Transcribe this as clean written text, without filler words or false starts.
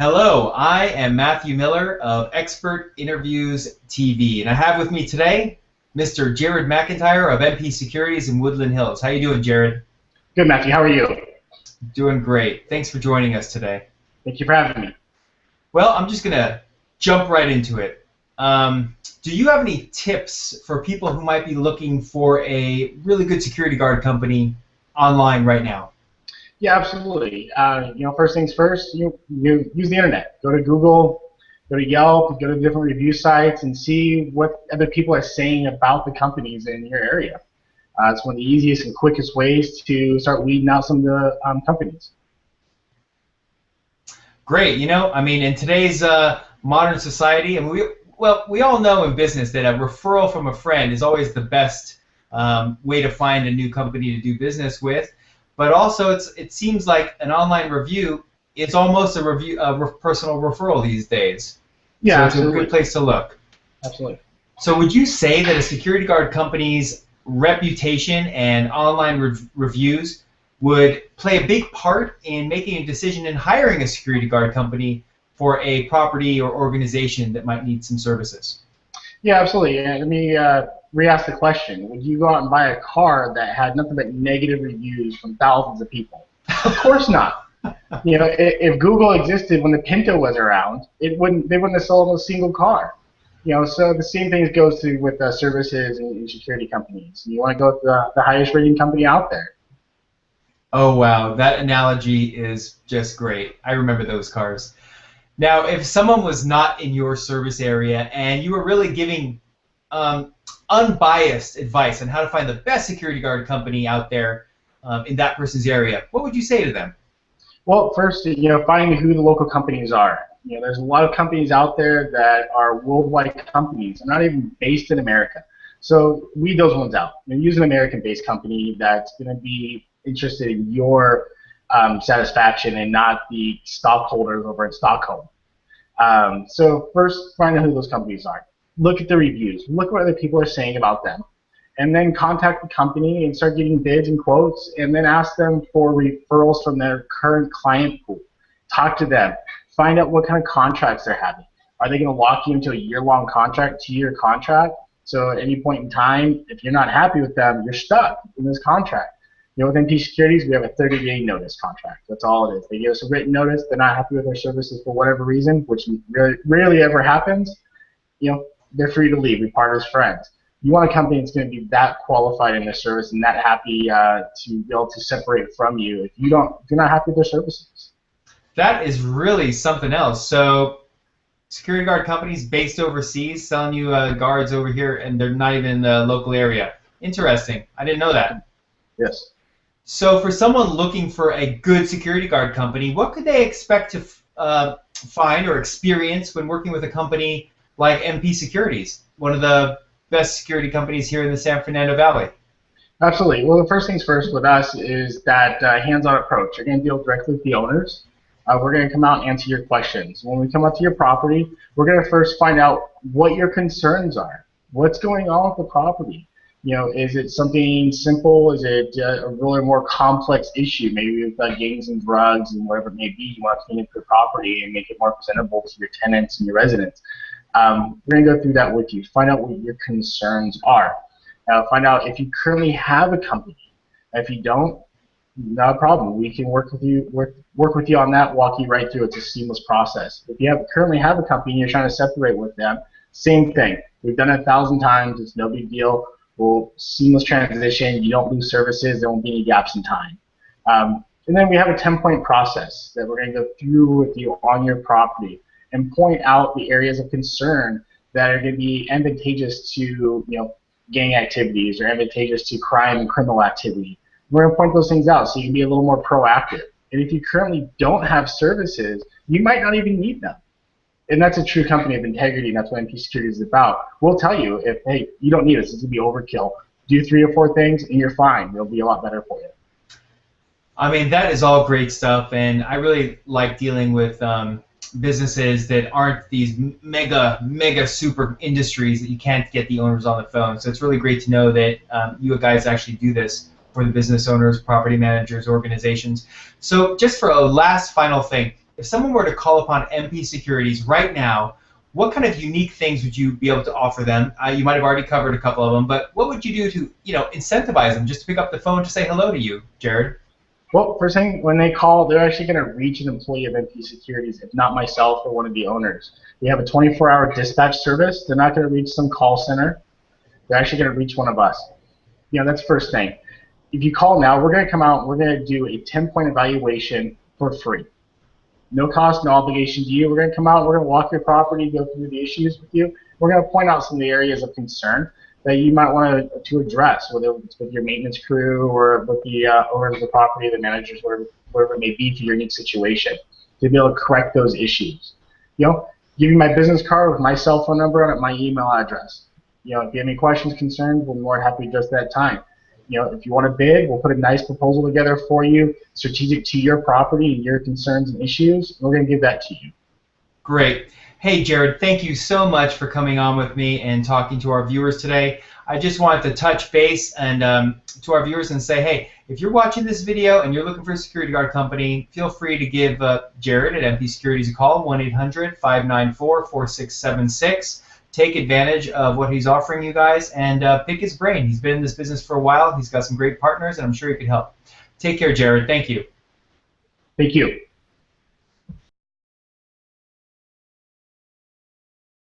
Hello, I am Matthew Miller of Expert Interviews TV, and I have with me today Mr. Jared McIntyre of MP Securities in Woodland Hills. How you doing, Jared? Good, Matthew. How are you? Doing great. Thanks for joining us today. Thank you for having me. Well, I'm just going to jump right into it. Do you have any tips for people who might be looking for a really good security guard company online right now? Yeah, absolutely. First things first, you use the internet. Go to Google, go to Yelp, go to different review sites, and see what other people are saying about the companies in your area. It's one of the easiest and quickest ways to start weeding out some of the companies. Great. In today's modern society, and we all know in business that a referral from a friend is always the best way to find a new company to do business with. But also, it seems like an online review is almost a personal referral these days. Yeah, so absolutely. It's a good place to look. Absolutely. So would you say that a security guard company's reputation and online reviews would play a big part in making a decision in hiring a security guard company for a property or organization that might need some services? Yeah, absolutely. And let me re-ask the question. Would you go out and buy a car that had nothing but negative reviews from thousands of people? Of course not. If Google existed when the Pinto was around, they wouldn't have sold a single car. So the same thing goes with services and security companies. You want to go with the highest rating company out there. Oh, wow. That analogy is just great. I remember those cars. Now, if someone was not in your service area and you were really giving unbiased advice on how to find the best security guard company out there in that person's area, what would you say to them? Well, first, find who the local companies are. There's a lot of companies out there that are worldwide companies. They're not even based in America. So weed those ones out. Use an American-based company that's going to be interested in your satisfaction and not the stockholders over in Stockholm. So first, find out who those companies are. Look at the reviews. Look what other people are saying about them. And then contact the company and start getting bids and quotes, and then ask them for referrals from their current client pool. Talk to them. Find out what kind of contracts they're having. Are they going to lock you into a year-long contract, 2-year contract? So at any point in time, if you're not happy with them, you're stuck in this contract. With MP Securities, we have a 30-day notice contract. That's all it is. They give us a written notice. They're not happy with our services for whatever reason, which rarely ever happens. They're free to leave. We part as friends. You want a company that's going to be that qualified in their service and that happy to be able to separate from you if you're not happy with their services. That is really something else. So security guard companies based overseas selling you guards over here, and they're not even in the local area. Interesting. I didn't know that. Yes. So for someone looking for a good security guard company, what could they expect to find or experience when working with a company like MP Securities, one of the best security companies here in the San Fernando Valley? Absolutely. Well, the first things first with us is that hands-on approach. You're going to deal directly with the owners. We're going to come out and answer your questions. When we come out to your property, we're going to first find out what your concerns are. What's going on with the property? Is it something simple? Is it a really more complex issue? Maybe with gangs and drugs and whatever it may be. You want to clean up your property and make it more presentable to your tenants and your residents. We're going to go through that with you. Find out what your concerns are. Find out if you currently have a company. If you don't, not a problem. We can work with you on that, walk you right through. It's a seamless process. If you currently have a company and you're trying to separate with them, same thing. We've done it 1,000 times. It's no big deal. We'll seamless transition. You don't lose services. There won't be any gaps in time. And then we have a 10-point process that we're going to go through with you on your property and point out the areas of concern that are going to be advantageous to gang activities or advantageous to crime and criminal activity. We're going to point those things out so you can be a little more proactive. And if you currently don't have services, you might not even need them. And that's a true company of integrity, and that's what MP Securities is about. We'll tell you if, hey, you don't need us, it's going to be overkill. Do 3 or 4 things, and you're fine. It'll be a lot better for you. That is all great stuff, and I really like dealing with businesses that aren't these mega super industries that you can't get the owners on the phone. So it's really great to know that you guys actually do this for the business owners, property managers, organizations. So just for a last final thing, if someone were to call upon MP Securities right now, what kind of unique things would you be able to offer them? You might have already covered a couple of them, but what would you do to, incentivize them just to pick up the phone to say hello to you, Jared? Well, first thing, when they call, they're actually going to reach an employee of MP Securities, if not myself or one of the owners. We have a 24-hour dispatch service. They're not going to reach some call center. They're actually going to reach one of us. That's the first thing. If you call now, we're going to come out, we're going to do a 10-point evaluation for free. No cost, no obligation to you. We're going to come out, we're going to walk your property, go through the issues with you. We're going to point out some of the areas of concern that you might want to address, whether it's with your maintenance crew or with the owners of the property, the managers, wherever it may be for your unique situation, to be able to correct those issues. Give you my business card with my cell phone number on it, my email address. If you have any questions, concerns, we're more than happy to address that time. If you want to bid, we'll put a nice proposal together for you, strategic to your property and your concerns and issues. We're going to give that to you. Great. Hey, Jared, thank you so much for coming on with me and talking to our viewers today. I just wanted to touch base and to our viewers and say, hey, if you're watching this video and you're looking for a security guard company, feel free to give Jared at MP Securities a call, 1-800-594-4676. Take advantage of what he's offering you guys and pick his brain. He's been in this business for a while. He's got some great partners, and I'm sure he could help. Take care, Jared. Thank you. Thank you.